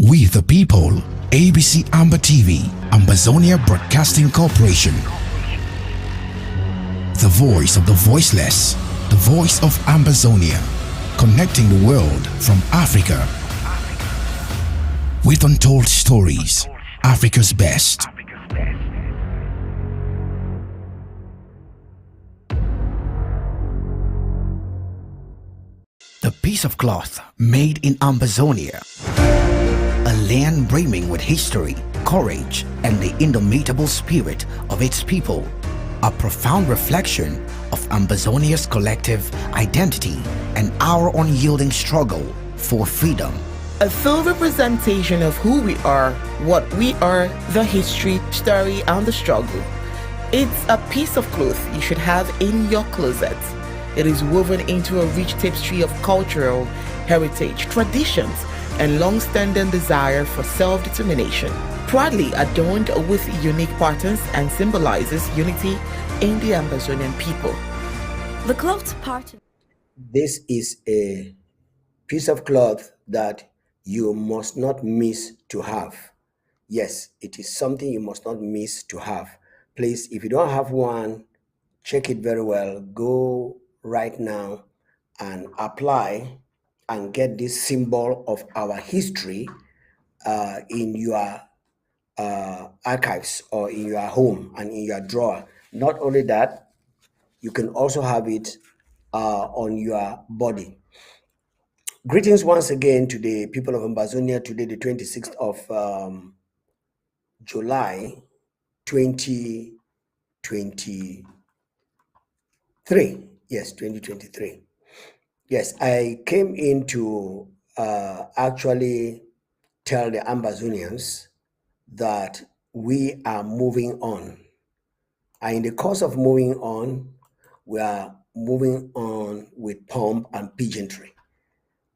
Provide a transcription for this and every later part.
We the people, ABC AMBA TV, Ambazonia Broadcasting Corporation. The voice of the voiceless, the voice of Ambazonia, connecting the world from Africa. With untold stories, Africa's best. The piece of cloth made in Ambazonia. A land brimming with history, courage, and the indomitable spirit of its people. A profound reflection of Ambazonia's collective identity and our unyielding struggle for freedom. A full representation of who we are, what we are, the history, story, and the struggle. It's a piece of cloth you should have in your closet. It is woven into a rich tapestry of cultural heritage, traditions, and long-standing desire for self-determination. Proudly adorned with unique patterns and symbolizes unity in the Amazonian people. The cloth pattern. This is a piece of cloth that you must not miss to have. Yes, it is something you must not miss to have. Please, if you don't have one, check it very well. Go right now and apply and get this symbol of our history in your archives or in your home and in your drawer. Not only that, you can also have it on your body. Greetings once again to the people of Ambazonia. Today, the 26th of July 2023. Yes, 2023. Yes, I came in to actually tell the Ambazonians that we are moving on. And in the course of moving on, we are moving on with pomp and pageantry.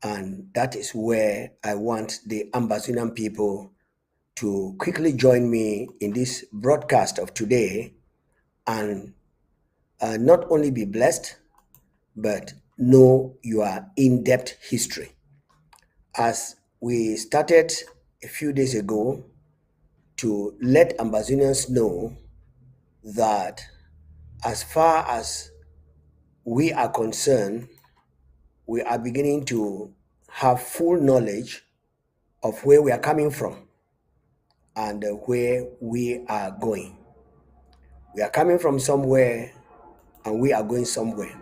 And that is where I want the Ambazonian people to quickly join me in this broadcast of today and not only be blessed, but know your in-depth history. As we started a few days ago to let Ambazonians know that as far as we are concerned, we are beginning to have full knowledge of where we are coming from and where we are going. We are coming from somewhere and we are going somewhere.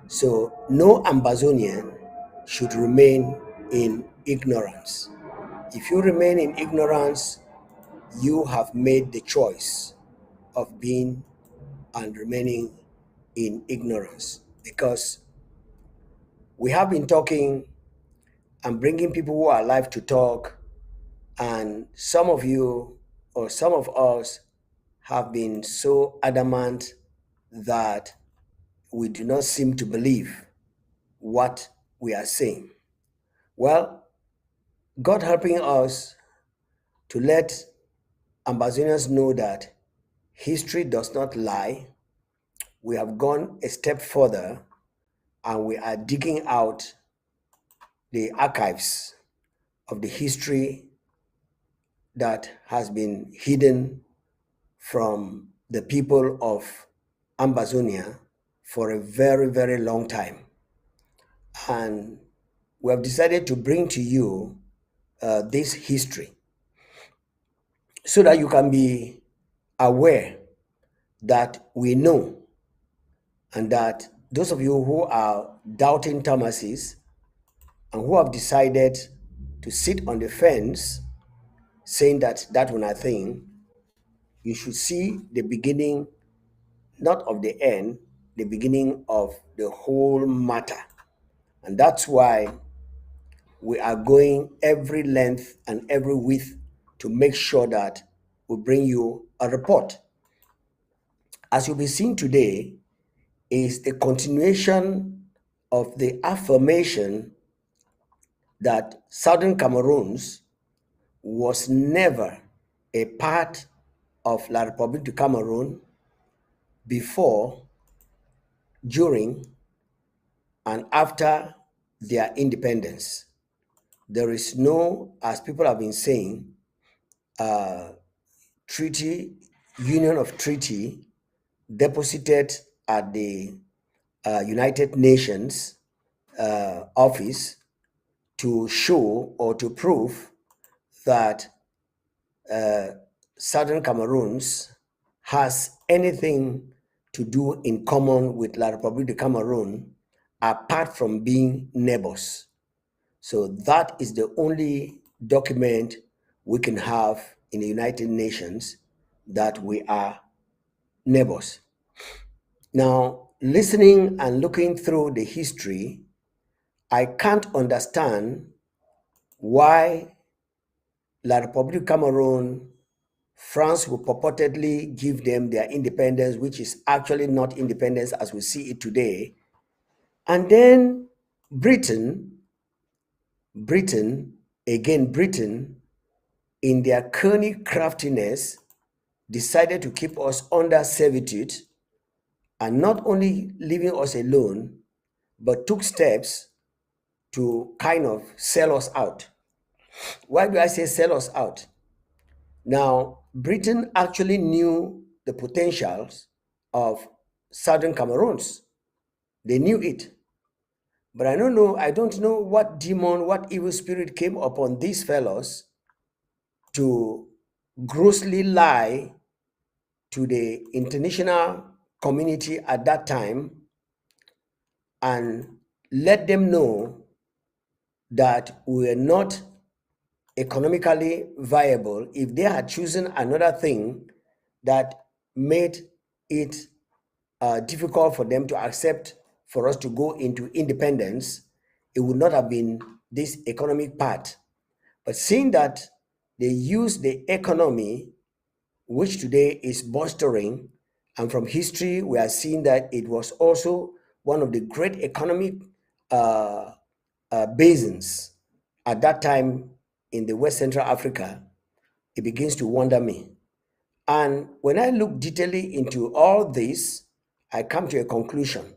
So no Ambazonian should remain in ignorance. If you remain in ignorance, you have made the choice of being and remaining in ignorance, because we have been talking and bringing people who are alive to talk, and some of you or some of us have been so adamant that we do not seem to believe what we are saying. Well, God helping us to let Ambazonians know that history does not lie. We have gone a step further and we are digging out the archives of the history that has been hidden from the people of Ambazonia for a very, very long time. And we have decided to bring to you this history so that you can be aware that we know, and that those of you who are doubting Thomases and who have decided to sit on the fence saying that that one a thing, you should see the beginning, not of the end, the beginning of the whole matter. And that's why we are going every length and every width to make sure that we bring you a report. As you'll be seeing today is the continuation of the affirmation that Southern Cameroons was never a part of La République du Cameroon before, during, and after their independence. there is no, as people have been saying, treaty, union of treaty deposited at the United Nations office to show or to prove that Southern Cameroons has anything to do in common with La République de Cameroon apart from being neighbors. So that is the only document we can have in the United Nations that we are neighbors. Now, listening and looking through the history, I can't understand why La République Cameroon, France will purportedly give them their independence, which is actually not independence as we see it today. And then Britain, Britain, in their cunning craftiness, decided to keep us under servitude and not only leaving us alone, but took steps to kind of sell us out. Why do I say sell us out? Now, Britain actually knew the potentials of Southern Cameroons. They knew it. But I don't know what demon, what evil spirit came upon these fellows to grossly lie to the international community at that time and let them know that we were not economically viable if they had chosen another thing that made it difficult for them to accept for us to go into independence. It would not have been this economic part. But seeing that they use the economy, which today is bolstering, and from history we are seeing that it was also one of the great economic basins at that time in the West Central Africa, it begins to wonder me. And when I look detailedly into all this, I come to a conclusion.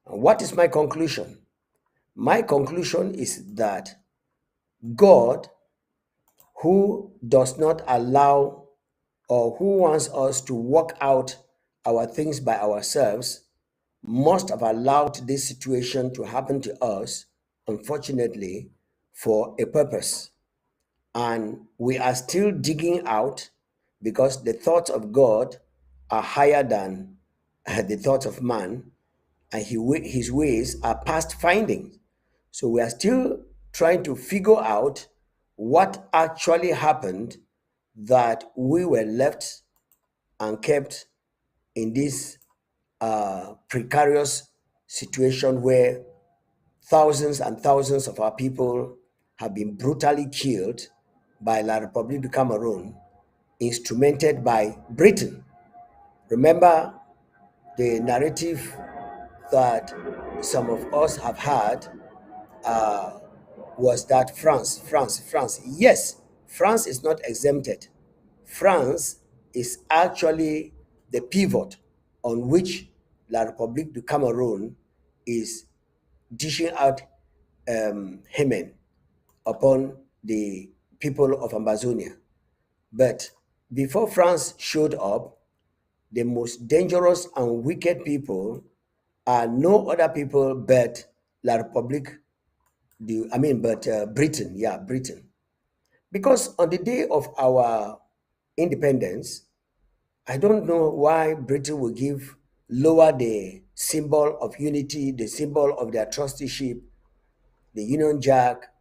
And what is my conclusion? My conclusion is that God, who does not allow or who wants us to work out our things by ourselves, must have allowed this situation to happen to us, unfortunately, for a purpose. And we are still digging out because the thoughts of God are higher than the thoughts of man, and his ways are past finding. So we are still trying to figure out what actually happened that we were left and kept in this precarious situation where thousands and thousands of our people have been brutally killed by La République du Cameroon, instrumented by Britain. Remember the narrative that some of us have had was that France. Yes, France is not exempted. France is actually the pivot on which La République du Cameroon is dishing out hymen upon the people of Ambazonia. But before France showed up, the most dangerous and wicked people are no other people but La République, Britain, Britain. Because on the day of our independence, I don't know why Britain will lower the symbol of unity, the symbol of their trusteeship, the Union Jack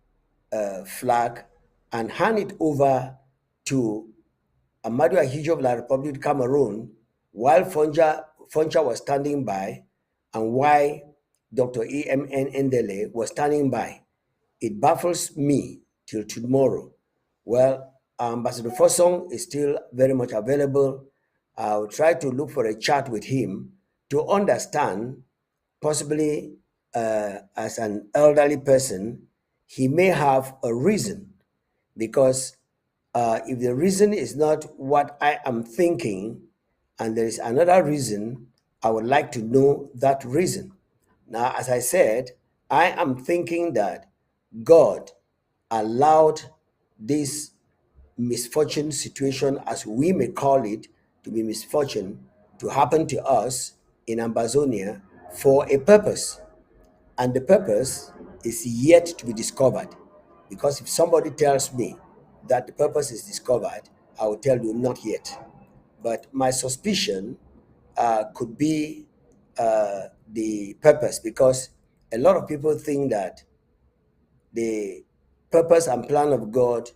flag, and hand it over to Amadou Ahidjo of La République du Cameroon while Foncha was standing by and why Dr. E.M.N. Endele was standing by. It baffles me till tomorrow. Well, Ambassador Fossong is still very much available. I'll try to look for a chat with him to understand, possibly as an elderly person, he may have a reason, because if the reason is not what I am thinking and there is another reason, I would like to know that reason. Now, as I said, I am thinking that God allowed this misfortune situation, as we may call it, to be misfortune, to happen to us in Ambazonia for a purpose. And the purpose is yet to be discovered. Because if somebody tells me that the purpose is discovered, I will tell you not yet. But my suspicion could be the purpose, because a lot of people think that the purpose and plan of God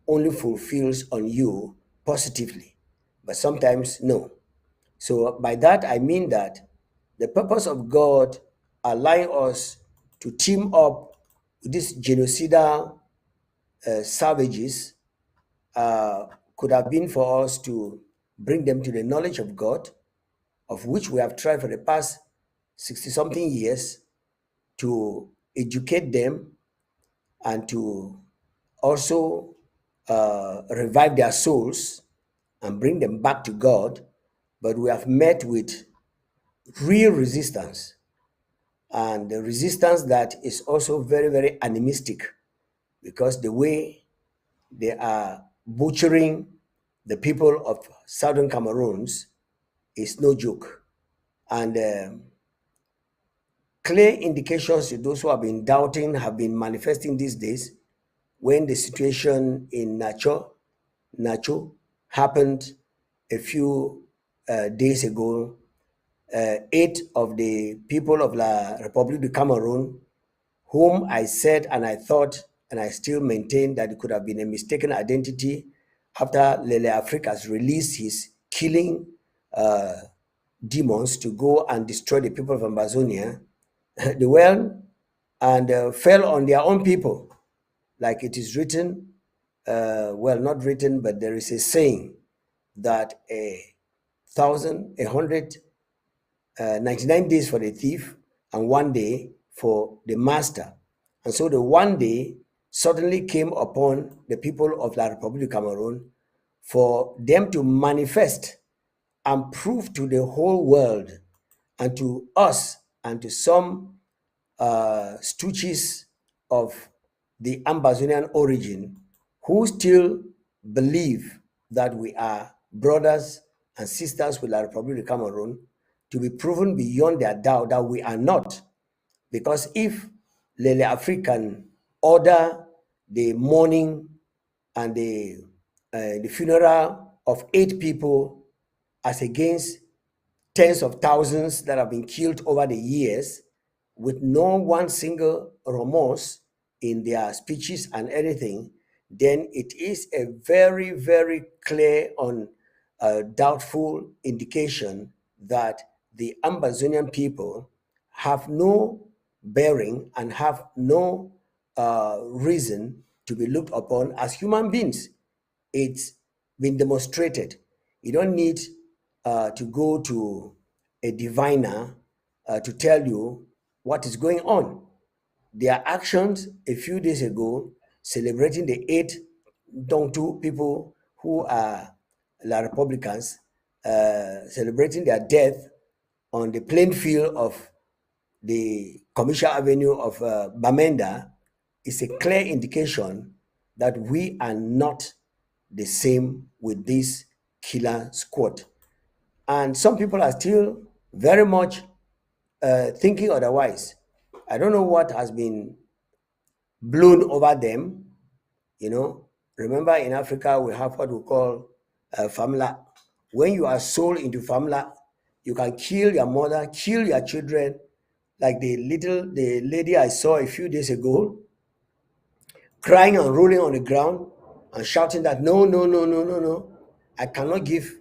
only fulfills on you positively, but sometimes no. So by that I mean that the purpose of God allowing us to team up with these genocidal savages could have been for us to bring them to the knowledge of God, of which we have tried for the past 60 something years, to educate them and to also revive their souls and bring them back to God. But we have met with real resistance, and the resistance that is also very, very animistic, because the way they are butchering the people of southern Cameroons is no joke. And clear indications to those who have been doubting have been manifesting these days, when the situation in Nacho happened a few days ago. 8 of the people of La République du Cameroon, whom I said and I thought and I still maintain that it could have been a mistaken identity after Lele Africa has released his killing demons to go and destroy the people of Amazonia, they went and fell on their own people, like it is written, well, not written, but there is a saying that 99 days for the thief and 1 day for the master. And so the 1 day suddenly came upon the people of La République du Cameroon for them to manifest and prove to the whole world and to us and to some stooges of the Ambazonian origin who still believe that we are brothers and sisters with La République du Cameroon, to be proven beyond their doubt that we are not. Because if Lele African order the mourning and the funeral of 8 people as against tens of thousands that have been killed over the years, with no one single remorse in their speeches and anything, then it is a very, very clear on doubtful indication that the Ambazonian people have no bearing and have no reason to be looked upon as human beings. It's been demonstrated. You don't need to go to a diviner to tell you what is going on. Their actions a few days ago, celebrating the 8 Dongtu people who are La Republicans, celebrating their death on the plain field of the Commercial Avenue of Bamenda, is a clear indication that we are not the same with this killer squad. And some people are still very much thinking otherwise. I don't know what has been blown over them. You know, remember in Africa we have what we call famla. When you are sold into famla, you can kill your mother, kill your children, like the lady I saw a few days ago, crying and rolling on the ground and shouting that no, no, no, no, no, no, I cannot give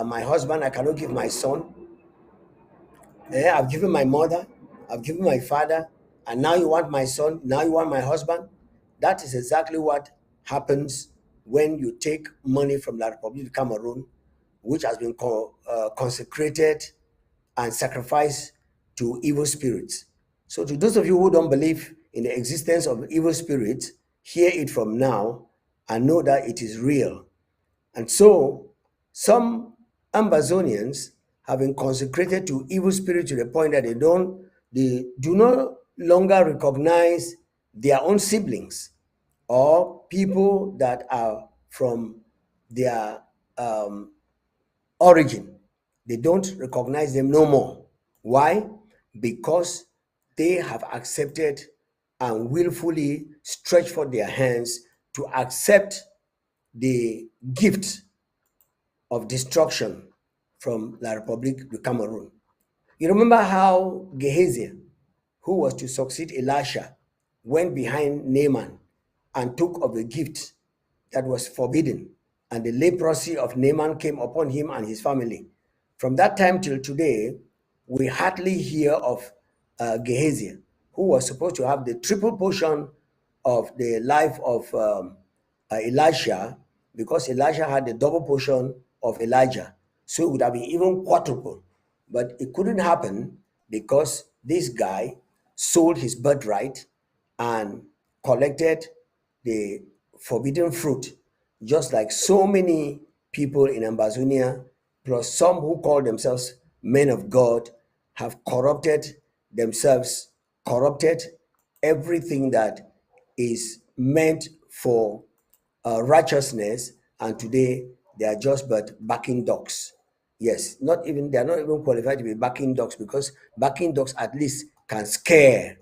my husband, I cannot give my son. I've given my mother, I've given my father, and now you want my son, now you want my husband. That is exactly what happens when you take money from La Republic of Cameroon, which has been consecrated and sacrificed to evil spirits. So to those of you who don't believe in the existence of evil spirits, hear it from now and know that it is real. And so some Ambazonians have been consecrated to evil spirits to the point that they do no longer recognize their own siblings or people that are from their origin. They don't recognize them no more. Why? Because they have accepted and willfully stretched forth their hands to accept the gift of destruction from La République du Cameroon. You remember how Gehazi, who was to succeed Elisha, went behind Naaman and took of the gift that was forbidden, and the leprosy of Naaman came upon him and his family. From that time till today, we hardly hear of Gehazi, who was supposed to have the triple portion of the life of Elisha, because Elisha had the double portion of Elijah. So it would have been even quadruple. But it couldn't happen because this guy sold his birthright and collected the forbidden fruit, just like so many people in Ambazonia, plus some who call themselves men of God, have corrupted themselves, corrupted everything that is meant for righteousness, and today they are just but backing dogs. Yes, not even they are not even qualified to be backing dogs, because backing dogs at least can scare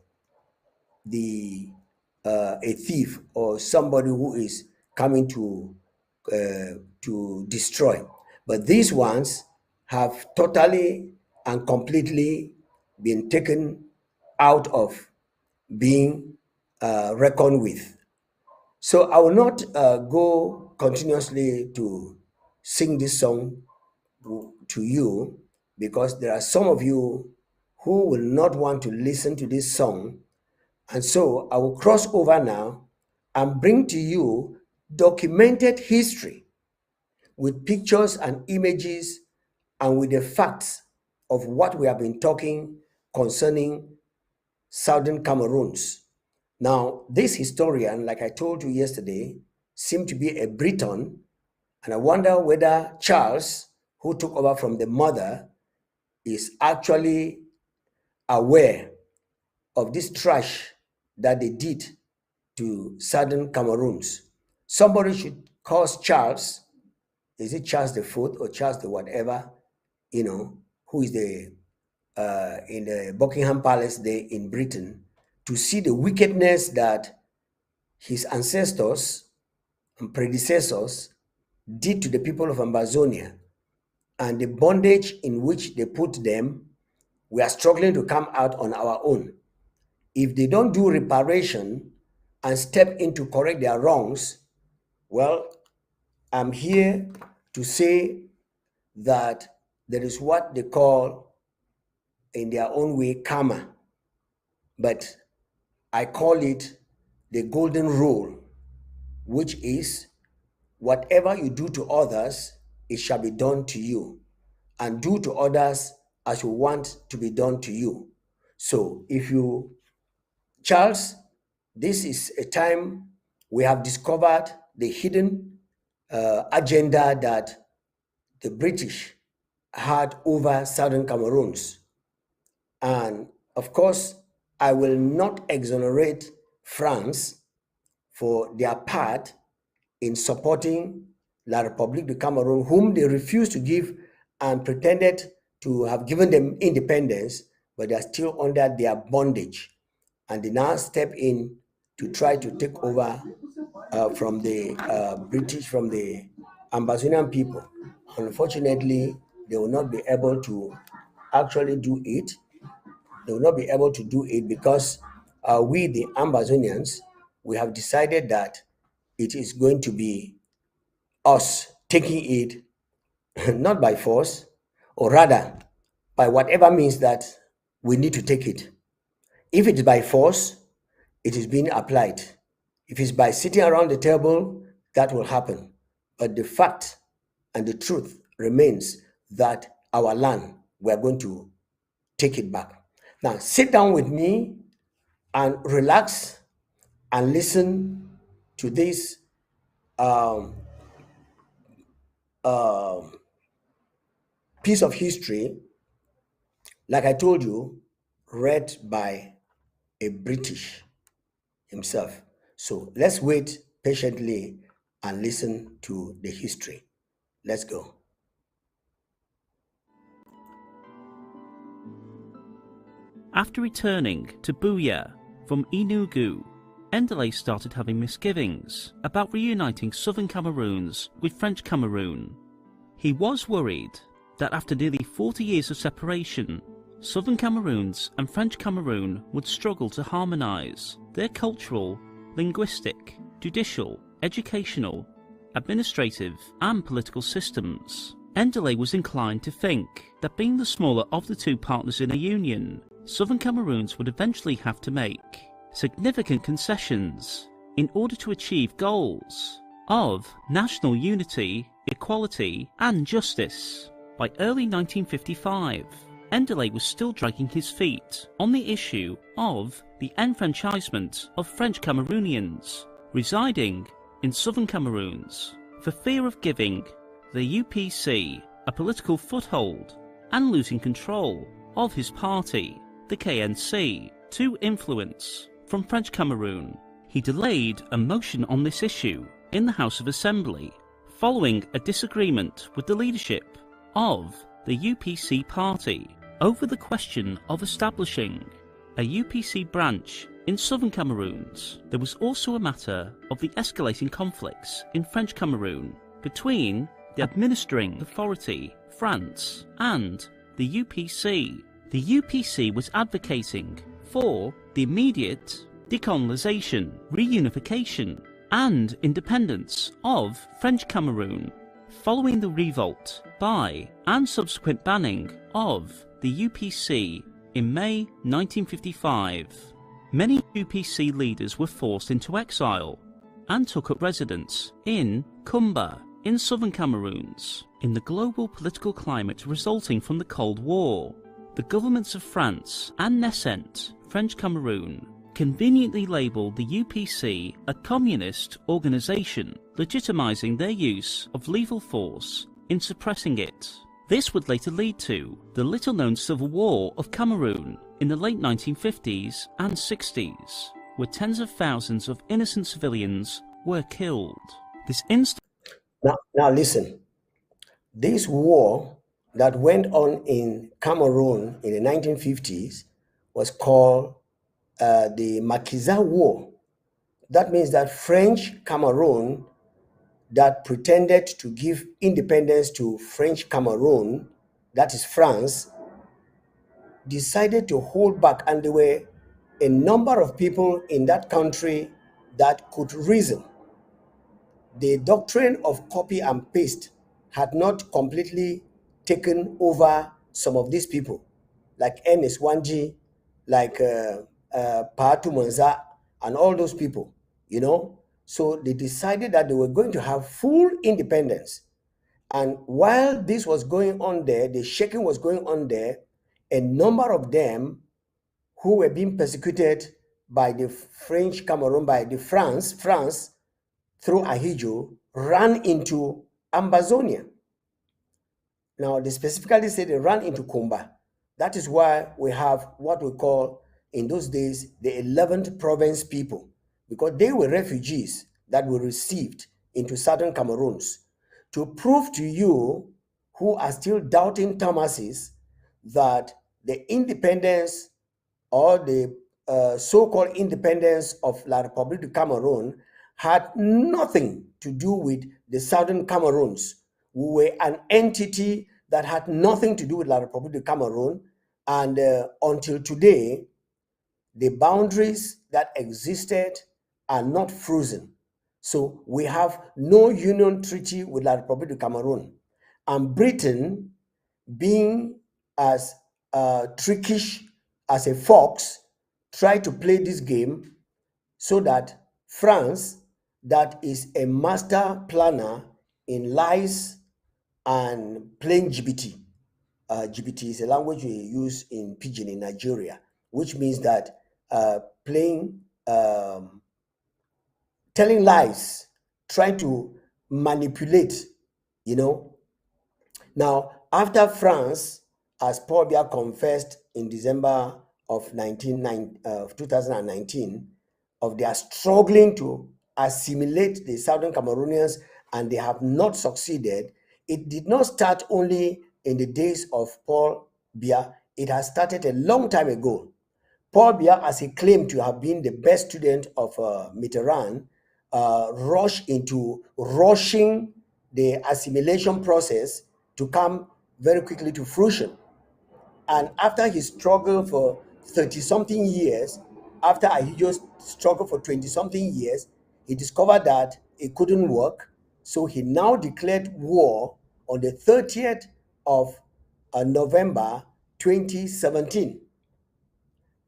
the a thief or somebody who is coming to destroy. But these ones have totally and completely been taken out of being reckoned with. So I will not go continuously to sing this song to you, because there are some of you who will not want to listen to this song. And so I will cross over now and bring to you documented history with pictures and images and with the facts of what we have been talking concerning Southern Cameroons. Now, this historian, like I told you yesterday, seemed to be a Briton, and I wonder whether Charles, who took over from the mother, is actually aware of this trash that they did to Southern Cameroons. Somebody should cause Charles, is it Charles the Fourth or Charles the whatever, who is the in the Buckingham Palace there in Britain, to see the wickedness that his ancestors and predecessors did to the people of Ambazonia, and the bondage in which they put them. We are struggling to come out on our own. If they don't do reparation and step in to correct their wrongs, well, I'm here to say that there is what they call, in their own way, karma. But I call it the golden rule, which is whatever you do to others, it shall be done to you. And do to others as you want to be done to you. So if you, Charles, this is a time we have discovered the hidden agenda that the British had over Southern Cameroons. And of course, I will not exonerate France for their part in supporting La République du Cameroon, whom they refused to give and pretended to have given them independence, but they are still under their bondage. And they now step in to try to take over from the British, from the Ambazonian people. Unfortunately, they will not be able to actually do it. They will not be able to do it because we, the Ambazonians, we have decided that it is going to be us taking it not by force, or rather by whatever means that we need to take it. If it is by force, it is being applied. If it's by sitting around the table, that will happen. But the fact and the truth remains that our land, we are going to take it back. Now, sit down with me and relax and listen to this piece of history, like I told you, read by a British himself. So let's wait patiently and listen to the history. Let's go. After returning to Buea from Enugu, Endeley started having misgivings about reuniting southern Cameroons with French Cameroon. He was worried that after nearly 40 years of separation, southern Cameroons and French Cameroon would struggle to harmonise their cultural, linguistic, judicial, educational, administrative and political systems. Endeley was inclined to think that being the smaller of the two partners in a union, southern Cameroons would eventually have to make significant concessions in order to achieve goals of national unity, equality and justice. By early 1955, Endeley was still dragging his feet on the issue of the enfranchisement of French Cameroonians residing in southern Cameroons, for fear of giving the UPC a political foothold and losing control of his party, the KNC, to influence from French Cameroon. He delayed a motion on this issue in the House of Assembly following a disagreement with the leadership of the UPC party over the question of establishing a UPC branch in southern Cameroons. There was also a matter of the escalating conflicts in French Cameroon between the administering authority, France, and the UPC. The UPC was advocating for the immediate decolonization, reunification, and independence of French Cameroon following the revolt by and subsequent banning of the UPC in May 1955. Many UPC leaders were forced into exile and took up residence in Kumba in southern Cameroons. In the global political climate resulting from the Cold War, the governments of France and Nascent, French Cameroon, conveniently labelled the UPC a communist organisation, legitimising their use of lethal force in suppressing it. This would later lead to the little-known Civil War of Cameroon in the late 1950s and 60s, where tens of thousands of innocent civilians were killed. Now listen, this war that went on in Cameroon in the 1950s was called the Maquisard War. That means that French Cameroon that pretended to give independence to French Cameroon, that is France, decided to hold back, and there were a number of people in that country that could reason. The doctrine of copy and paste had not completely taken over some of these people, like Ernest Wanji, like Paatu Manza, and all those people, you know. So they decided that they were going to have full independence. And while this was going on there, the shaking was going on there, a number of them who were being persecuted by the French Cameroon, by the France through Ahidjo, ran into Ambazonia. Now, they specifically said they ran into Kumba. That is why we have what we call, in those days, the 11th province people, because they were refugees that were received into southern Cameroons. To prove to you who are still doubting Thomases that the independence or the so-called independence of La République du Cameroon had nothing to do with the southern Cameroons. We were an entity that had nothing to do with La République du Cameroon, and until today, the boundaries that existed are not frozen. So we have no union treaty with La République du Cameroon. And Britain, being as trickish as a fox, tried to play this game so that France, that is a master planner in lies and playing GBT. GBT is a language we use in Pidgin in Nigeria, which means that playing, telling lies, trying to manipulate, you know. Now, after France, as Paul Biya confessed in December of 2019, of their struggling to assimilate the Southern Cameroonians, and they have not succeeded. It did not start only in the days of Paul Biya. It has started a long time ago. Paul Biya, as he claimed to have been the best student of Mitterrand, rushed into rushing the assimilation process to come very quickly to fruition. And after he struggled for 30 something years, after he just struggled for 20 something years, he discovered that it couldn't work. So he now declared war on the 30th of November 2017.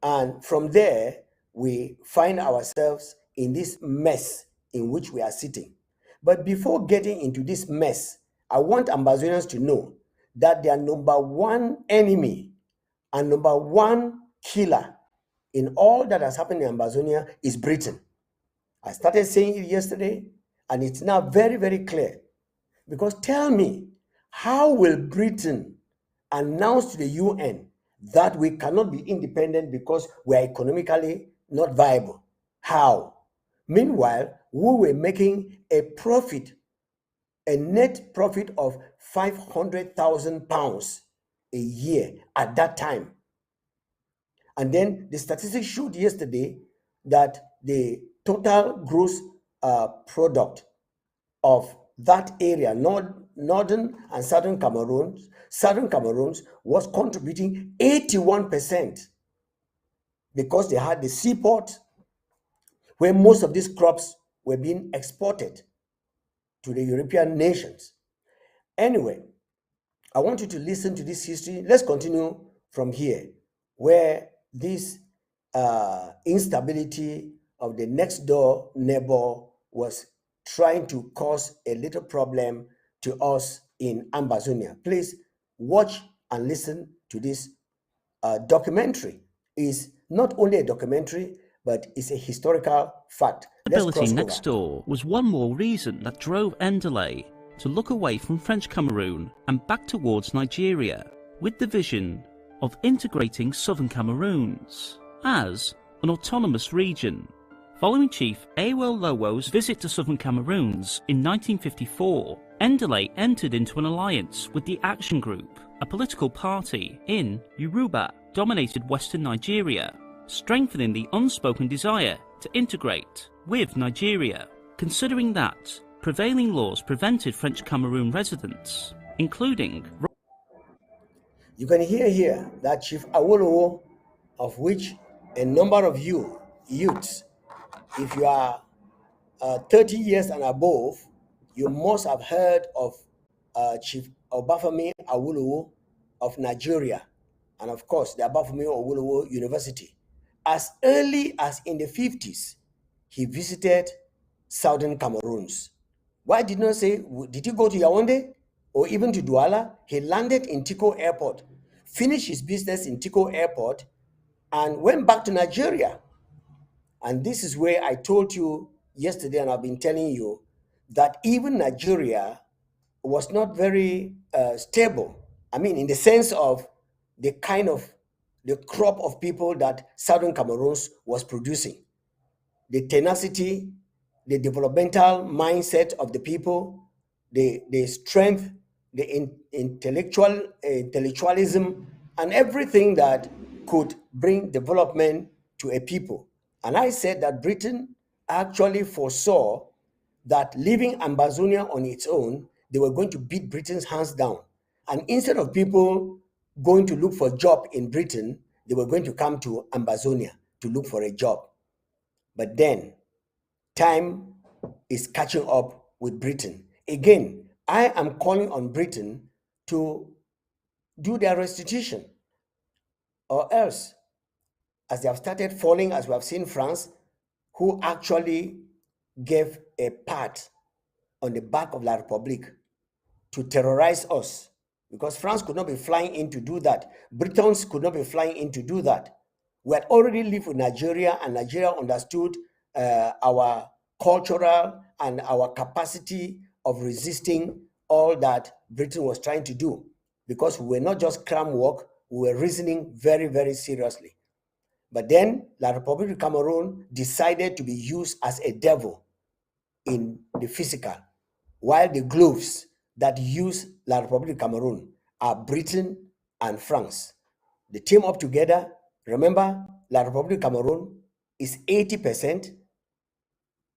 And from there, we find ourselves in this mess in which we are sitting. But before getting into this mess, I want Ambazonians to know that their number one enemy and number one killer in all that has happened in Ambazonia is Britain. I started saying it yesterday, and it's now very, very clear. Because tell me, how will Britain announce to the UN that we cannot be independent because we are economically not viable? How? Meanwhile, we were making a profit, a net profit of £500,000 a year at that time. And then the statistics showed yesterday that the total gross product of that area, northern and southern Cameroon was contributing 81% because they had the seaport where most of these crops were being exported to the European nations. Anyway, I want you to listen to this history. Let's continue from here, where this instability of the next door neighbor was trying to cause a little problem to us in Ambazonia. Please watch and listen to this documentary. It's not only a documentary, but it's a historical fact. Stability next door was one more reason that drove Endeley to look away from French Cameroon and back towards Nigeria, with the vision of integrating southern Cameroons as an autonomous region. Following Chief Awel Lowo's visit to southern Cameroons in 1954, Endeley entered into an alliance with the Action Group, a political party in Yoruba-dominated western Nigeria, strengthening the unspoken desire to integrate with Nigeria, considering that prevailing laws prevented French Cameroon residents, including... You can hear here that Chief Awolowo, of which a number of you, youths, if you are 30 years and above, you must have heard of Chief Obafemi Awolowo of Nigeria, and of course the Obafemi Awolowo University. As early as in the 50s, he visited southern Cameroons. Why did not say, did he go to Yaoundé or even to Douala? He landed in Tiko Airport, finished his business in Tiko Airport, and went back to Nigeria. And this is where I told you yesterday, and I've been telling you, that even Nigeria was not very stable. I mean, in the sense of the crop of people that Southern Cameroons was producing. The tenacity, the developmental mindset of the people, the strength, the intellectualism, and everything that could bring development to a people. And I said that Britain actually foresaw that leaving Ambazonia on its own, they were going to beat Britain's hands down. And instead of people going to look for a job in Britain, they were going to come to Ambazonia to look for a job. But then time is catching up with Britain. Again, I am calling on Britain to do their restitution, or else, as they have started falling, as we have seen France, who actually gave a pat on the back of La République to terrorize us, because France could not be flying in to do that. Britons could not be flying in to do that. We had already lived with Nigeria, and Nigeria understood our cultural and our capacity of resisting all that Britain was trying to do, because we were not just cram work, we were reasoning very, very seriously. But then La Republic of Cameroon decided to be used as a devil in the physical, while the gloves that use La Republic of Cameroon are Britain and France. They team up together. Remember, La Republic of Cameroon is 80%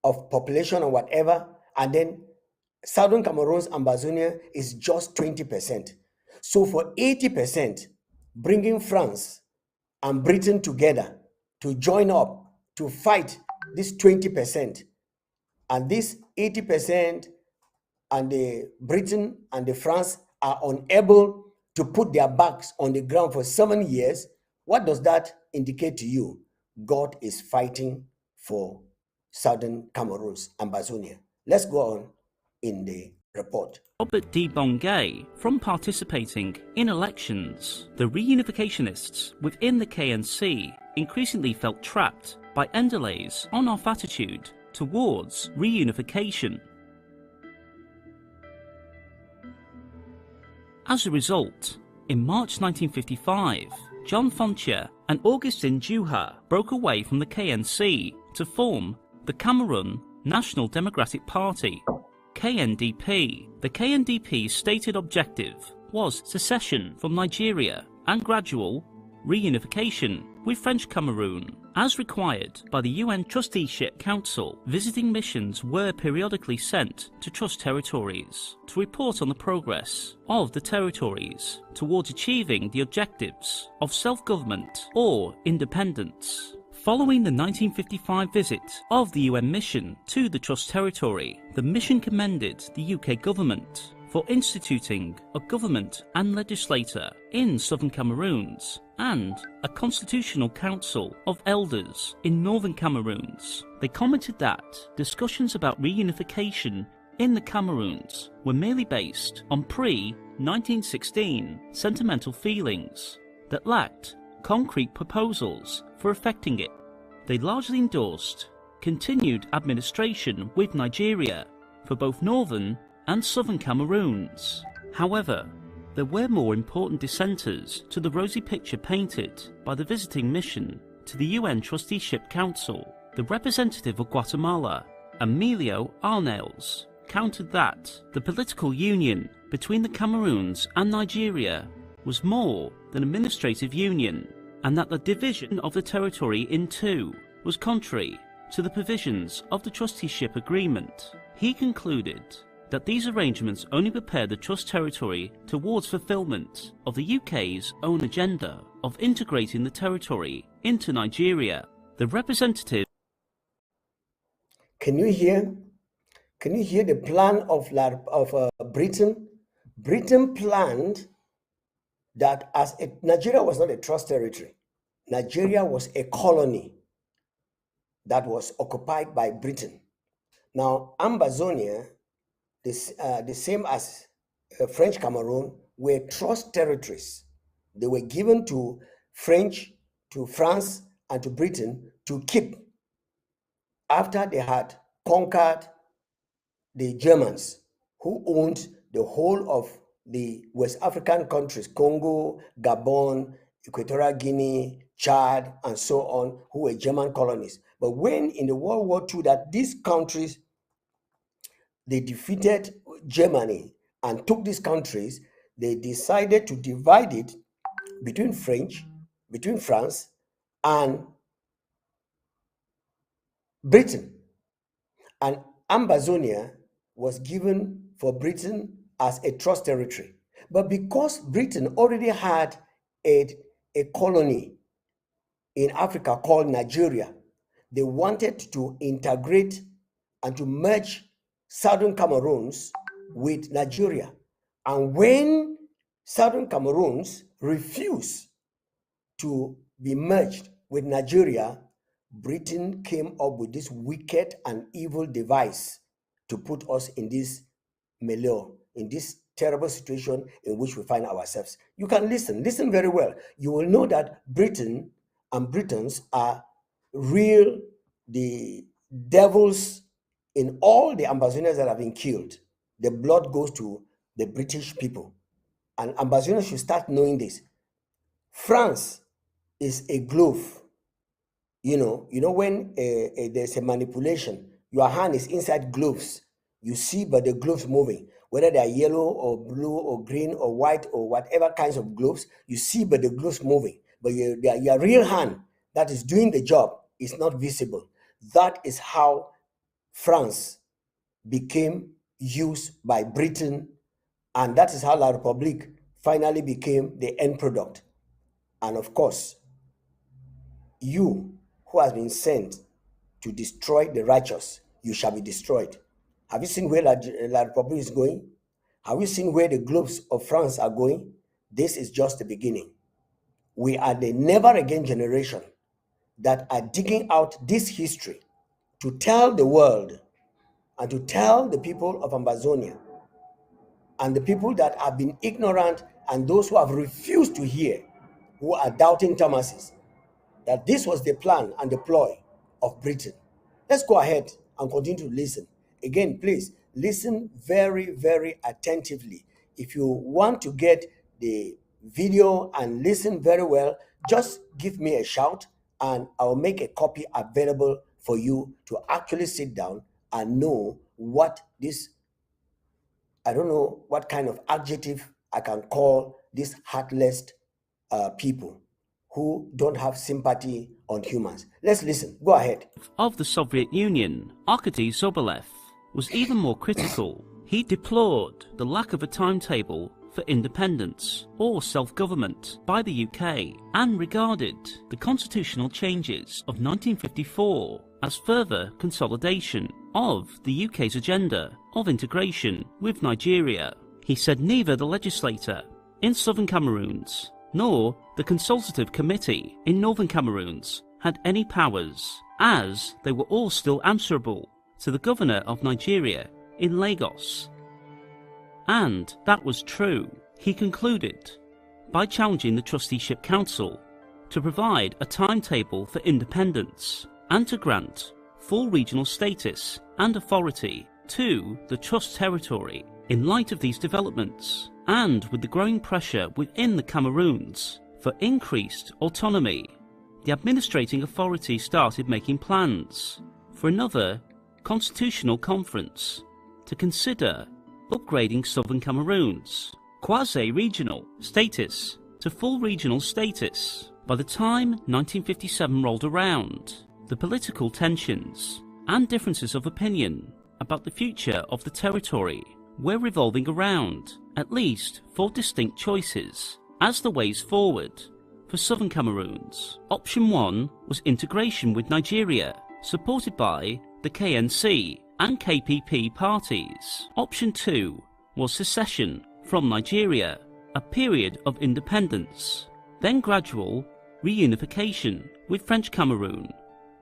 of population or whatever, and then Southern Cameroon's Ambazonia is just 20%. So for 80%, bringing France and Britain together to join up to fight this 20%, and this 80% and the Britain and the France are unable to put their backs on the ground for 7 years, what does that indicate to you? God is fighting for Southern Cameroon's Ambazonia. Let's go on in the report. Robert D. Bongay from participating in elections. The reunificationists within the KNC increasingly felt trapped by Endelay's on-off attitude towards reunification. As a result, in March 1955, John Fontia and Augustin Juha broke away from the KNC to form the Cameroon National Democratic Party, KNDP. The KNDP's stated objective was secession from Nigeria and gradual reunification with French Cameroon. As required by the UN Trusteeship Council, visiting missions were periodically sent to trust territories to report on the progress of the territories towards achieving the objectives of self-government or independence. Following the 1955 visit of the UN mission to the Trust Territory, the mission commended the UK government for instituting a government and legislature in southern Cameroons and a constitutional council of elders in northern Cameroons. They commented that discussions about reunification in the Cameroons were merely based on pre-1916 sentimental feelings that lacked concrete proposals for effecting it. They largely endorsed continued administration with Nigeria for both northern and southern Cameroons. However, there were more important dissenters to the rosy picture painted by the visiting mission to the UN Trusteeship Council. The representative of Guatemala, Emilio Arnaiz, countered that the political union between the Cameroons and Nigeria was more than administrative union, and that the division of the territory in two was contrary to the provisions of the trusteeship agreement. He concluded that these arrangements only prepare the trust territory towards fulfilment of the UK's own agenda of integrating the territory into Nigeria. The representative... Can you hear the plan of Britain? Britain planned that Nigeria was not a trust territory. Nigeria was a colony that was occupied by Britain. Now, Ambazonia, the same as French Cameroon, were trust territories. They were given to France, and to Britain to keep after they had conquered the Germans, who owned the whole of the West African countries, Congo, Gabon, Equatorial Guinea, Chad, and so on, who were German colonies. But when in the World War II that these countries, they defeated Germany and took these countries, they decided to divide it between France and Britain. And Ambazonia was given for Britain as a trust territory. But because Britain already had a colony in Africa called Nigeria, they wanted to integrate and to merge Southern Cameroons with Nigeria. And when Southern Cameroons refused to be merged with Nigeria, Britain came up with this wicked and evil device to put us in this milieu, in this terrible situation in which we find ourselves. You can listen very well. You will know that Britain and Britons are the devils in all the Ambazonians that have been killed. The blood goes to the British people. And Ambazonians should start knowing this. France is a glove When there's a manipulation, your hand is inside gloves. You see, but the gloves moving, whether they are yellow or blue or green or white or whatever kinds of gloves, you see, but the gloves moving. But your real hand that is doing the job is not visible. That is how France became used by Britain, and that is how La République finally became the end product. And of course, you who has been sent to destroy the righteous, you shall be destroyed. Have you seen where La Republic is going? Have you seen where the globes of France are going? This is just the beginning. We are the never again generation that are digging out this history to tell the world and to tell the people of Ambazonia and the people that have been ignorant and those who have refused to hear, who are doubting Thomases, that this was the plan and the ploy of Britain. Let's go ahead and continue to listen. Again, please listen very, very attentively. If you want to get the video and listen very well, just give me a shout and I'll make a copy available for you to actually sit down and know what this, I don't know what kind of adjective I can call these heartless people who don't have sympathy on humans. Let's listen. Go ahead. Of the Soviet Union, Arkady Sobolev was even more critical. He deplored the lack of a timetable for independence or self-government by the UK and regarded the constitutional changes of 1954 as further consolidation of the UK's agenda of integration with Nigeria. He said neither the legislature in Southern Cameroons nor the Consultative Committee in Northern Cameroons had any powers, as they were all still answerable to the governor of Nigeria in Lagos. And that was true. He concluded by challenging the Trusteeship Council to provide a timetable for independence and to grant full regional status and authority to the Trust territory. In light of these developments, and with the growing pressure within the Cameroons for increased autonomy, the administrating authority started making plans for another constitutional conference to consider upgrading Southern Cameroon's quasi-regional status to full regional status. By the time 1957 rolled around, the political tensions and differences of opinion about the future of the territory were revolving around at least 4 distinct choices as the ways forward for Southern Cameroons. Option 1 was integration with Nigeria, supported by the KNC and KPP parties. Option 2 was secession from Nigeria, a period of independence, then gradual reunification with French Cameroon,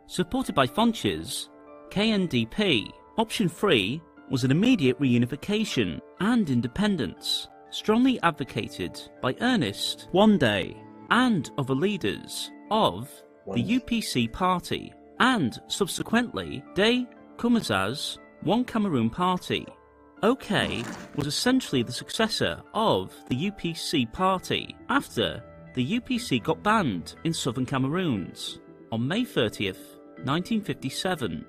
supported by Fonch's KNDP. Option 3 was an immediate reunification and independence, strongly advocated by Ernest Wande and other leaders of the UPC party, and subsequently Des Kumaza's One Cameroon party. OK was essentially the successor of the UPC party after the UPC got banned in Southern Cameroons on May 30th, 1957.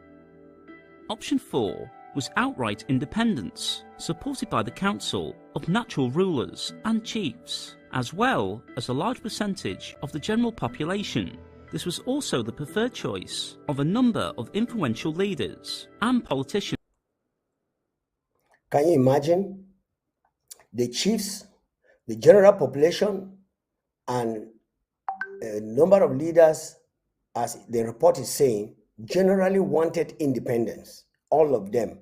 Option 4 was outright independence, supported by the Council of Natural Rulers and Chiefs, as well as a large percentage of the general population. This was also the preferred choice of a number of influential leaders and politicians. Can you imagine? The chiefs, the general population, and a number of leaders, as the report is saying, generally wanted independence. All of them.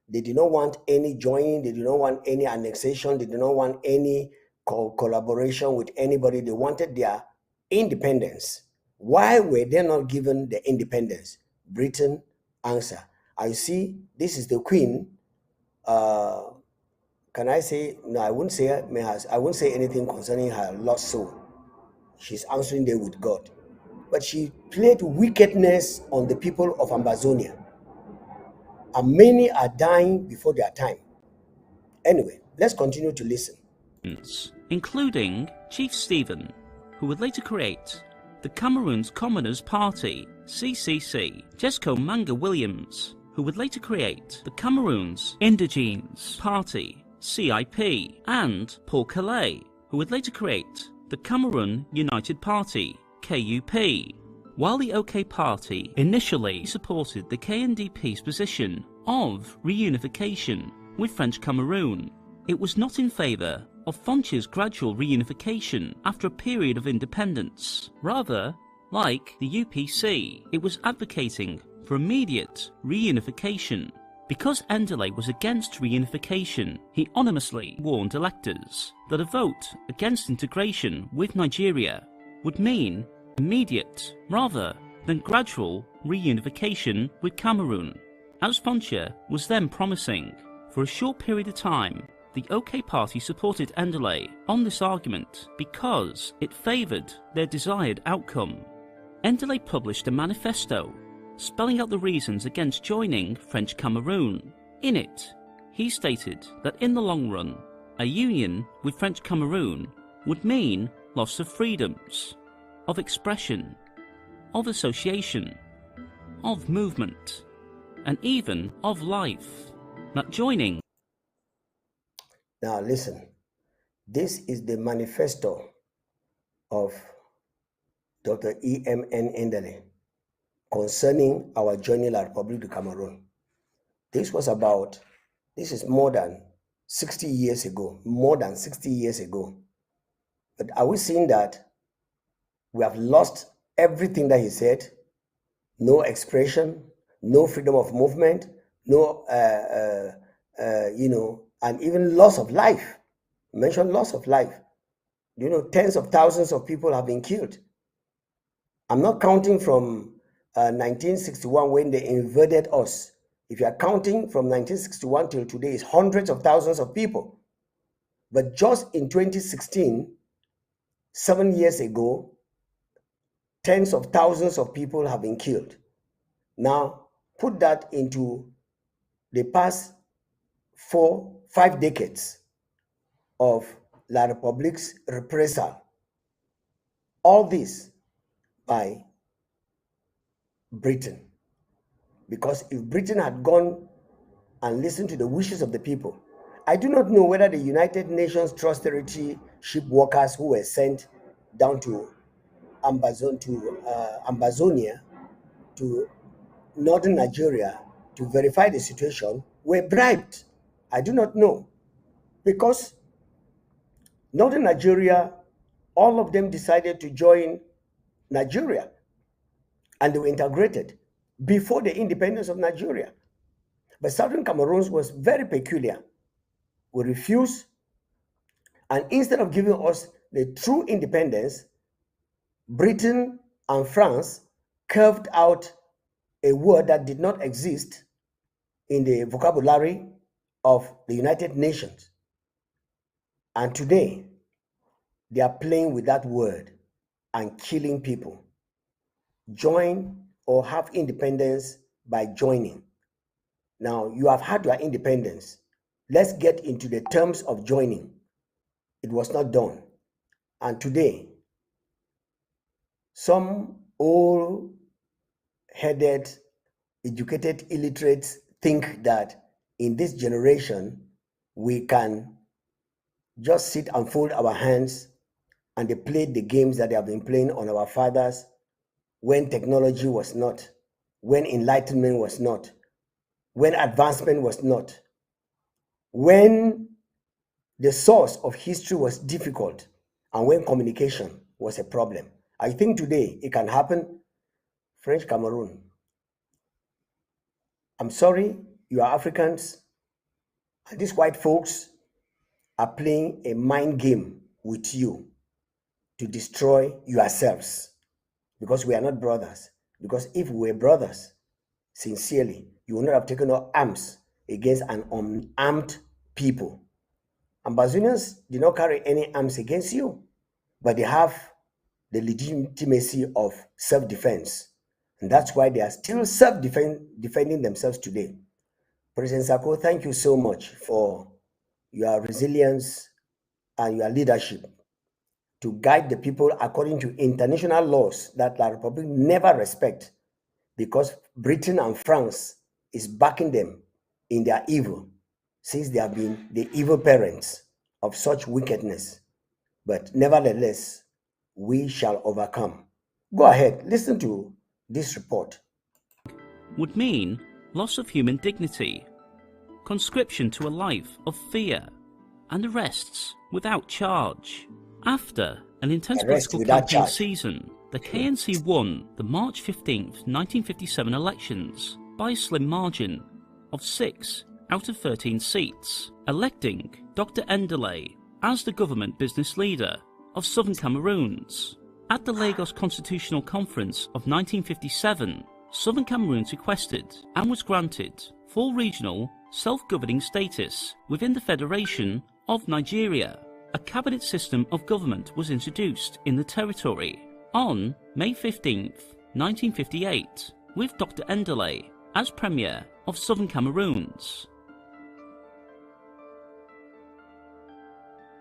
They did not want any joining, they did not want any annexation, they did not want any collaboration with anybody. They wanted their independence. Why were they not given the independence? Britain answer. I see this is the queen. Can I say, no, I wouldn't say anything concerning her lost soul. She's answering there with God. But she played wickedness on the people of Ambazonia. And many are dying before their time. Anyway, let's continue to listen. Including Chief Stephen, who would later create the Cameroon's Commoners Party, CCC, Jesco Manga Williams, who would later create the Cameroon's Indigenes Party, CIP, and Paul Calais, who would later create the Cameroon United Party, KUP. While the OK Party initially supported the KNDP's position of reunification with French Cameroon, it was not in favour of Fonch's gradual reunification after a period of independence. Rather, like the UPC, it was advocating for immediate reunification. Because Endeley was against reunification, he anonymously warned electors that a vote against integration with Nigeria would mean immediate rather than gradual reunification with Cameroon. As Foncha was then promising, for a short period of time, the OK Party supported Endeley on this argument because it favoured their desired outcome. Endeley published a manifesto spelling out the reasons against joining French Cameroon. In it, he stated that in the long run, a union with French Cameroon would mean loss of freedoms, of expression, of association, of movement, and even of life. That joining. Now listen, this is the manifesto of Dr. E.M.N. Endeley concerning our joining La République du Cameroon. This is more than 60 years ago, But are we seeing that we have lost everything that he said? No expression, no freedom of movement, no, and even loss of life. Mention loss of life. Tens of thousands of people have been killed. I'm not counting from 1961 when they invaded us. If you are counting from 1961 till today, it's hundreds of thousands of people. But just in 2016, 7 years ago, tens of thousands of people have been killed. Now, put that into the past 4-5 decades of La République's reprisal. All this by Britain. Because if Britain had gone and listened to the wishes of the people, I do not know whether the United Nations Trust-Territory ship workers who were sent down to Ambazonia, to northern Nigeria, to verify the situation, were bribed. I do not know. Because northern Nigeria, all of them decided to join Nigeria, and they were integrated before the independence of Nigeria. But southern Cameroon was very peculiar. We refused, and instead of giving us the true independence, Britain and France carved out a word that did not exist in the vocabulary of the United Nations. And today, they are playing with that word and killing people. Join or have independence by joining. Now, you have had your independence. Let's get into the terms of joining. It was not done. And today, some old-headed, educated illiterates think that in this generation, we can just sit and fold our hands and they play the games that they have been playing on our fathers when technology was not, when enlightenment was not, when advancement was not, when the source of history was difficult, and when communication was a problem. I think today it can happen. French Cameroon, I'm sorry, you are Africans, and these white folks are playing a mind game with you to destroy yourselves, because we are not brothers. Because if we were brothers, sincerely, you would not have taken up arms against an unarmed people. Ambazonians did not carry any arms against you, but they have the legitimacy of self-defense. And that's why they are still defending themselves today. President Sako, thank you so much for your resilience and your leadership to guide the people according to international laws that La Republic never respect, because Britain and France is backing them in their evil, since they have been the evil parents of such wickedness. But nevertheless, we shall overcome. Go ahead, listen to this report. Would mean loss of human dignity, conscription to a life of fear, and arrests without charge. After an intense Arrest political without campaign charge. season, the KNC won the March 15th, 1957 elections by a slim margin of 6 out of 13 seats, electing Dr. Endeley as the government business leader of Southern Cameroons. At the Lagos Constitutional Conference of 1957, Southern Cameroons requested and was granted full regional self-governing status within the Federation of Nigeria. A cabinet system of government was introduced in the territory on May 15th, 1958, with Dr. Endeley as Premier of Southern Cameroons.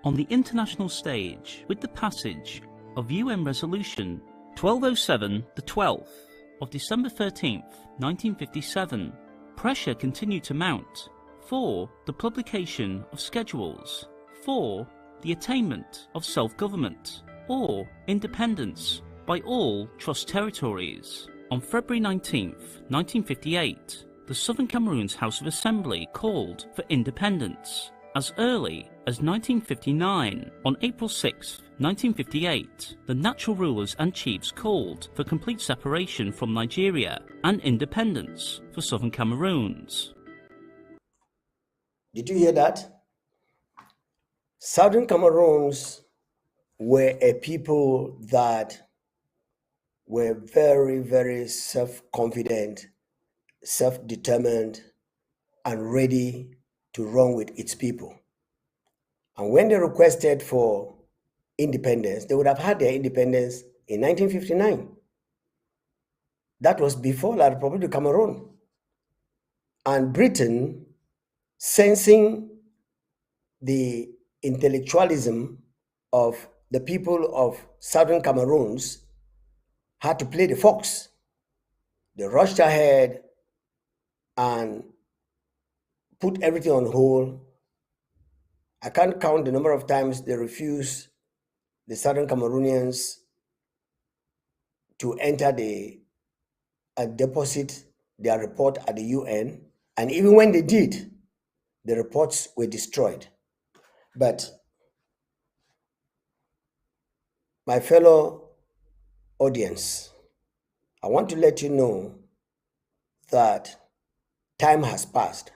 On the international stage, with the passage of UN Resolution 1207, the 12th of December 13th, 1957, pressure continued to mount for the publication of schedules for the attainment of self-government or independence by all trust territories. On February 19th, 1958, the Southern Cameroons House of Assembly called for independence. As early as 1959, on April 6, 1958, the natural rulers and chiefs called for complete separation from Nigeria and independence for Southern Cameroons. Did you hear that? Southern Cameroons were a people that were very, very self-confident, self-determined, and ready to run with its people. And when they requested for independence, they would have had their independence in 1959. That was before La République du Cameroon. And Britain, sensing the intellectualism of the people of Southern Cameroons, had to play the fox. They rushed ahead and put everything on hold. I can't count the number of times they refused the Southern Cameroonians to enter and deposit their report at the UN. And even when they did, the reports were destroyed. But my fellow audience, I want to let you know that time has passed.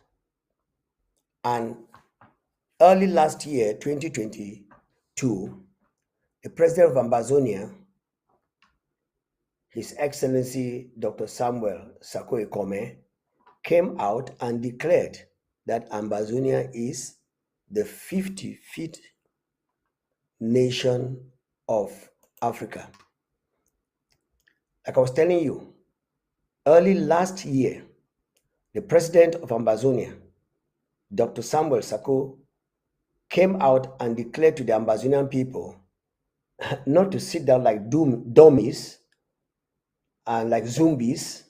And early last year, 2022, the president of Ambazonia, His Excellency Dr. Samuel Sako Ekome, came out and declared that Ambazonia is the 55th nation of Africa. Like I was telling you, early last year, the president of Ambazonia, Dr. Samuel Sako, came out and declared to the Ambazonian people not to sit down like dummies and like zombies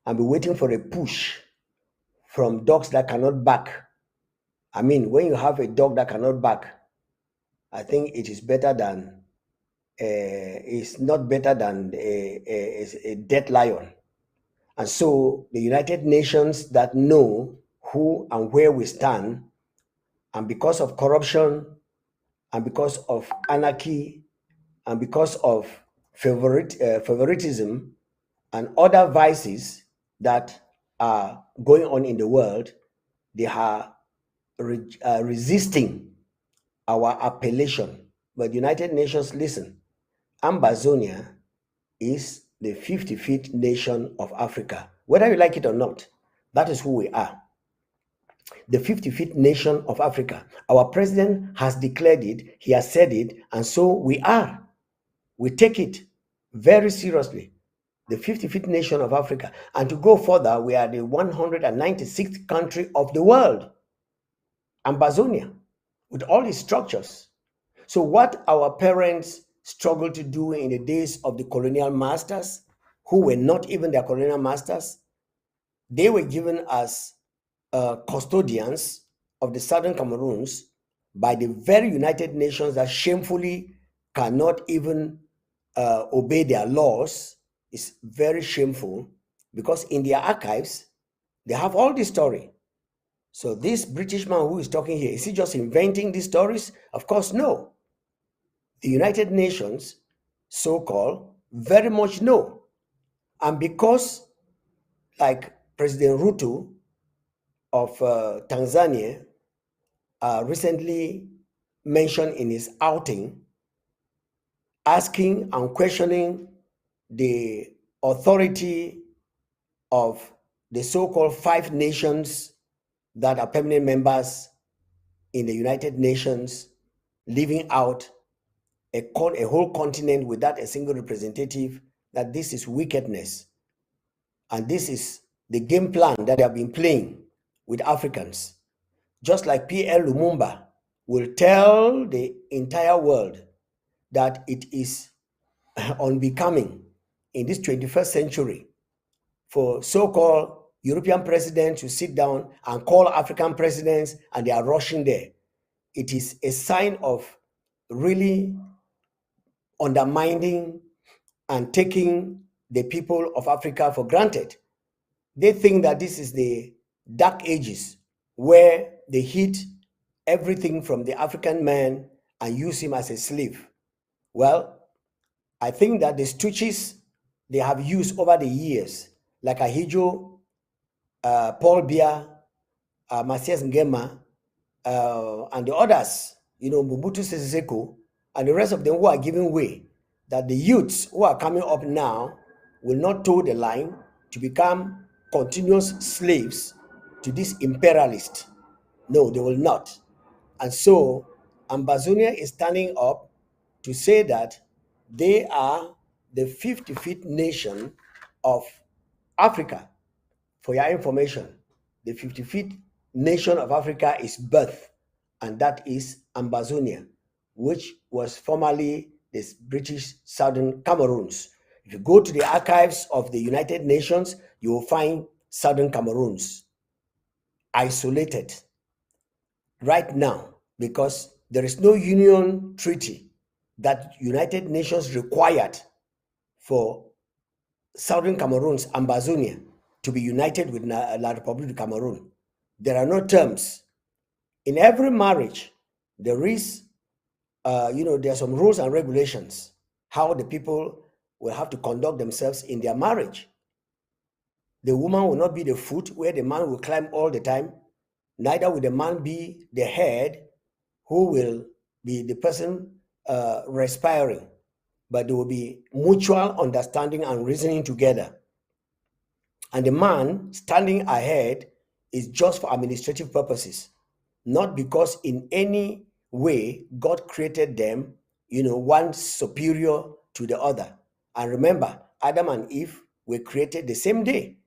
and be waiting for a push from dogs that cannot bark. I mean, when you have a dog that cannot bark, I think it is better than, it's not better than a dead lion. And so the United Nations that know who and where we stand, and because of corruption, and because of anarchy, and because of favoritism, and other vices that are going on in the world, they are resisting our appellation. But the United Nations, listen, Ambazonia is the 55th nation of Africa. Whether you like it or not, that is who we are. The 55th nation of Africa. Our president has declared it, he has said it, and so we are. We take it very seriously. The 55th nation of Africa. And to go further, we are the 196th country of the world. Ambazonia, with all its structures. So what our parents struggled to do in the days of the colonial masters, who were not even their colonial masters, they were given as custodians of the southern Cameroons by the very United Nations that shamefully cannot even obey their laws. Is very shameful, because in their archives, they have all this story. So this British man who is talking here, is he just inventing these stories? Of course, no. The United Nations, so-called, very much know. And because, like President Ruto of Tanzania recently mentioned in his outing, asking and questioning the authority of the so-called 5 nations that are permanent members in the United Nations, leaving out a whole continent without a single representative, that this is wickedness. And this is the game plan that they have been playing with Africans. Just like P.L. Lumumba will tell the entire world that it is unbecoming in this 21st century for so-called European presidents to sit down and call African presidents, and they are rushing there. It is a sign of really undermining and taking the people of Africa for granted. They think that this is the dark ages where they hid everything from the African man and use him as a slave. Well, I think that the stooges they have used over the years, like Ahijo, Paul Biya, Masias Ngema, and the others, Mobutu Sese Seko, and the rest of them who are giving way, that the youths who are coming up now will not toe the line to become continuous slaves to this imperialist. No, they will not. And so Ambazonia is standing up to say that they are the 55th nation of Africa. For your information, the 55th nation of Africa is birth, and that is Ambazonia, which was formerly the British Southern Cameroons. If you go to the archives of the United Nations, you will find Southern Cameroons isolated right now, because there is no union treaty that United Nations required for Southern Cameroons, Ambazonia, to be united with La Republic of Cameroon. There are no terms. In every marriage, there is, there are some rules and regulations, how the people will have to conduct themselves in their marriage. The woman will not be the foot where the man will climb all the time. Neither will the man be the head who will be the person respiring, but there will be mutual understanding and reasoning together. And the man standing ahead is just for administrative purposes, not because in any way God created them, one superior to the other. And remember, Adam and Eve were created the same day.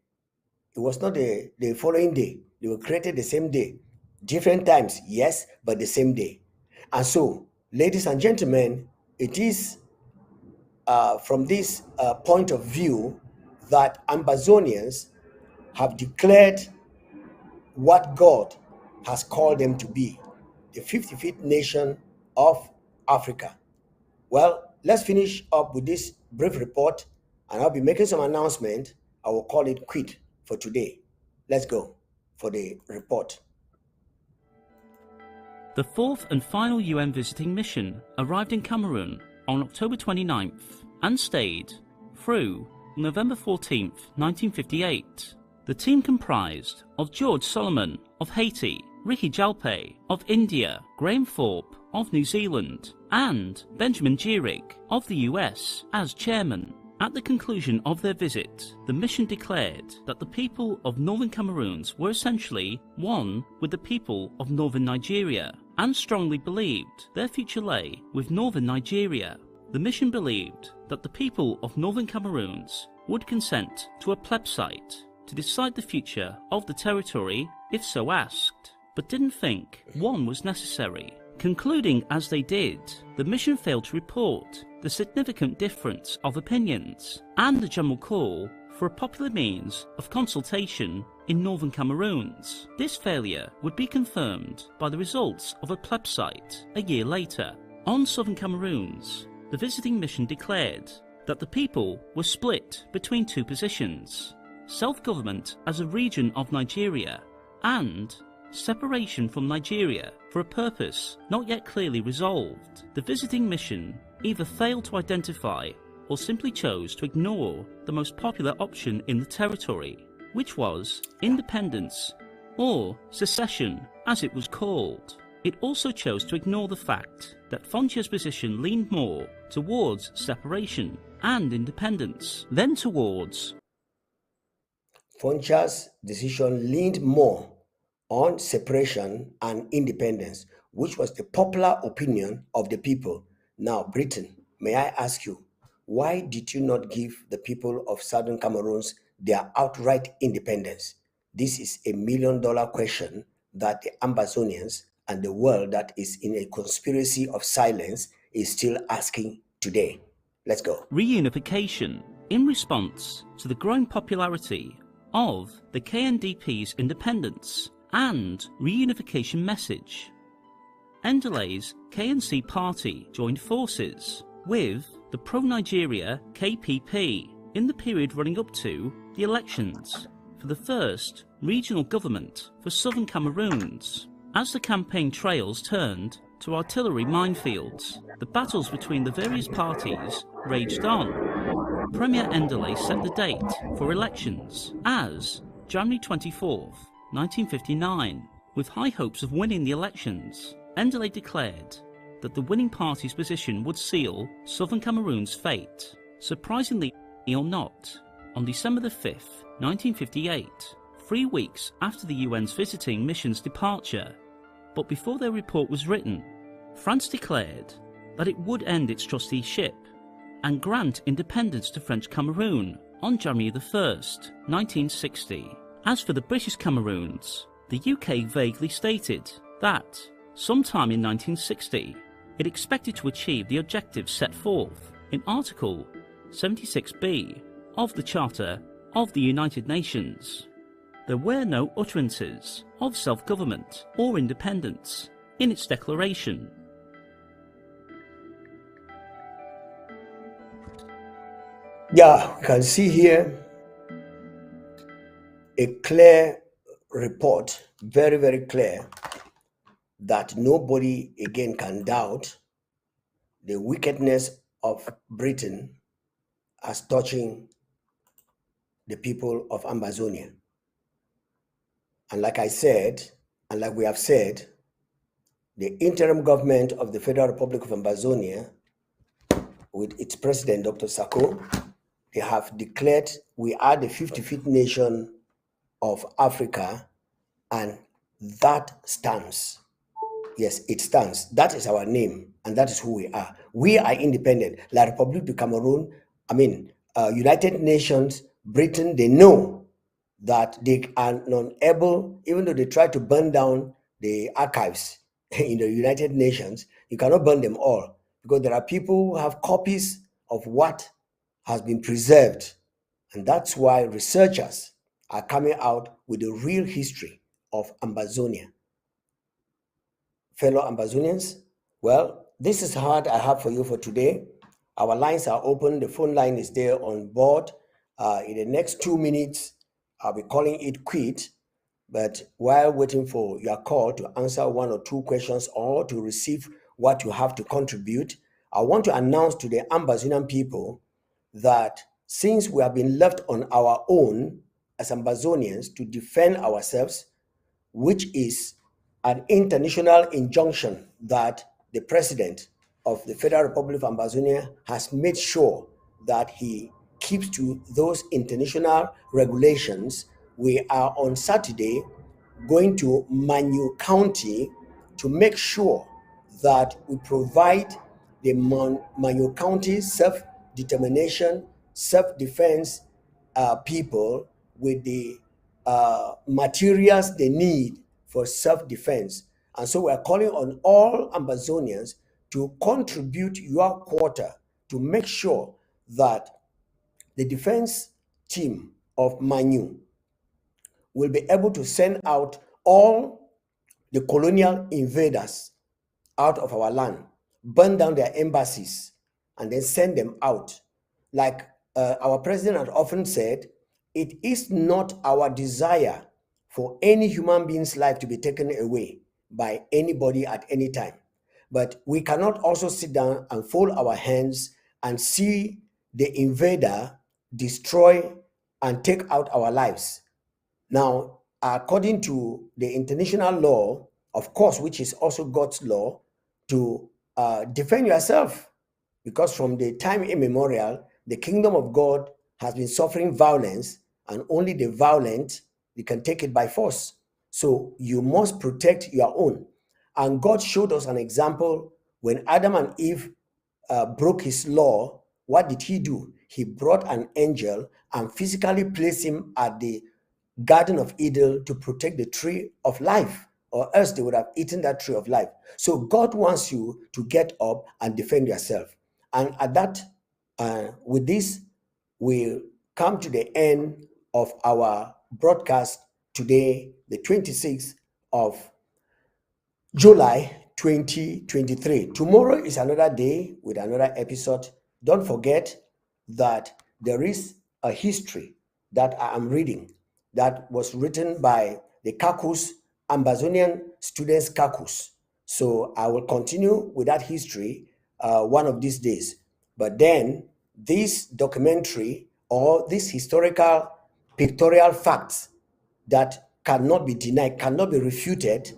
It was not the following day. They were created the same day. Different times, yes, but the same day. And so, ladies and gentlemen, it is from this point of view that Ambazonians have declared what God has called them to be, the 55th nation of Africa. Well, let's finish up with this brief report, and I'll be making some announcement. I will call it quit for today. Let's go for the report. The fourth and final UN visiting mission arrived in Cameroon on October 29th and stayed through November 14th, 1958. The team comprised of George Solomon of Haiti, Ricky Jalpe of India, Graham Thorpe of New Zealand, and Benjamin Gierig of the US as chairman. At the conclusion of their visit, the mission declared that the people of Northern Cameroons were essentially one with the people of Northern Nigeria, and strongly believed their future lay with Northern Nigeria. The mission believed that the people of Northern Cameroons would consent to a plebiscite to decide the future of the territory if so asked, but didn't think one was necessary Concluding as they did, the mission failed to report the significant difference of opinions and the general call for a popular means of consultation in northern Cameroons. This failure would be confirmed by the results of a plebiscite a year later. On southern Cameroons, the visiting mission declared that the people were split between two positions: self-government as a region of Nigeria and separation from Nigeria for a purpose not yet clearly resolved. The visiting mission either failed to identify or simply chose to ignore the most popular option in the territory, which was independence or secession as it was called. It also chose to ignore the fact that Foncha's position leaned more towards separation and independence than towards. Foncha's decision leaned more on separation and independence, which was the popular opinion of the people. Now, Britain, may I ask you, why did you not give the people of Southern Cameroons their outright independence? This is $1 million question that the Ambazonians and the world that is in a conspiracy of silence is still asking today. Let's go. Reunification. In response to the growing popularity of the KNDP's independence and reunification message, Ndele's KNC party joined forces with the pro-Nigeria KPP in the period running up to the elections for the first regional government for southern Cameroons. As the campaign trails turned to artillery minefields, the battles between the various parties raged on. Premier Ndele set the date for elections as January 24th, 1959. With high hopes of winning the elections, Ndele declared that the winning party's position would seal southern Cameroon's fate. Surprisingly or not, on December the 5th, 1958, 3 weeks after the UN's visiting mission's departure, but before their report was written, France declared that it would end its trusteeship and grant independence to French Cameroon on January the 1st, 1960. As for the British Cameroons, the UK vaguely stated that sometime in 1960 it expected to achieve the objectives set forth in Article 76B of the Charter of the United Nations. There were no utterances of self-government or independence in its declaration. Yeah, you can see here a clear report, very, very clear, that nobody again can doubt the wickedness of Britain as touching the people of Ambazonia. And like I said, and like we have said, the interim government of the Federal Republic of Ambazonia, with its president, Dr. Sako, they have declared we are the 55th nation of Africa, and that stands. Yes, it stands. That is our name, and that is who we are. We are independent. La République du Cameroun, United Nations, Britain, they know that they are unable, even though they try to burn down the archives in the United Nations, you cannot burn them all, because there are people who have copies of what has been preserved. And that's why researchers are coming out with the real history of Ambazonia. Fellow Ambazonians, well, this is what I have for you for today. Our lines are open. The phone line is there on board. In the next 2 minutes, I'll be calling it quit. But while waiting for your call to answer 1 or 2 questions or to receive what you have to contribute, I want to announce to the Ambazonian people that since we have been left on our own as Ambazonians to defend ourselves, which is an international injunction that the president of the Federal Republic of Ambazonia has made sure that he keeps to those international regulations, we are on Saturday going to Manu County to make sure that we provide the Manu County self-determination, self-defense people with the materials they need for self-defense. And so we're calling on all Ambazonians to contribute your quota to make sure that the defense team of Manu will be able to send out all the colonial invaders out of our land, burn down their embassies, and then send them out. Like our president had often said, it is not our desire for any human being's life to be taken away by anybody at any time. But we cannot also sit down and fold our hands and see the invader destroy and take out our lives. Now, according to the international law, of course, which is also God's law, to defend yourself, because from the time immemorial, the kingdom of God has been suffering violence, and only the violent, they can take it by force. So you must protect your own. And God showed us an example when Adam and Eve broke his law. What did he do? He brought an angel and physically placed him at the Garden of Eden to protect the tree of life, or else they would have eaten that tree of life. So God wants you to get up and defend yourself. And at that, with this, we'll come to the end of our broadcast today, the 26th of July 2023. Tomorrow is another day with another episode. Don't forget that there is a history that I am reading that was written by the Kakus, Ambazonian Students Kakus. So I will continue with that history one of these days. But then this documentary or this historical pictorial facts that cannot be denied, cannot be refuted,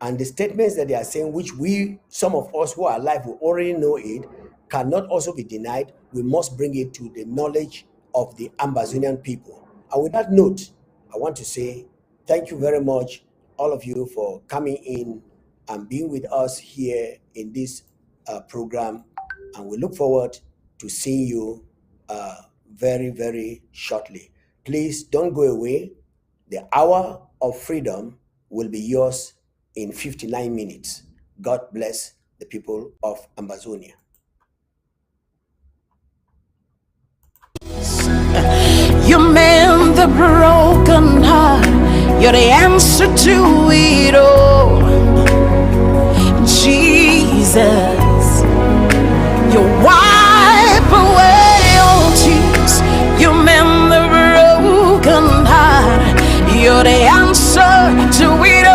and the statements that they are saying, which we, some of us who are alive, we already know it, cannot also be denied. We must bring it to the knowledge of the Ambazonian people. And with that note, I want to say thank you very much, all of you, for coming in and being with us here in this program. And we look forward to seeing you very, very shortly. Please don't go away. The hour of freedom will be yours in 59 minutes. God bless the people of Ambazonia. You mend the broken heart. You're the answer to it all.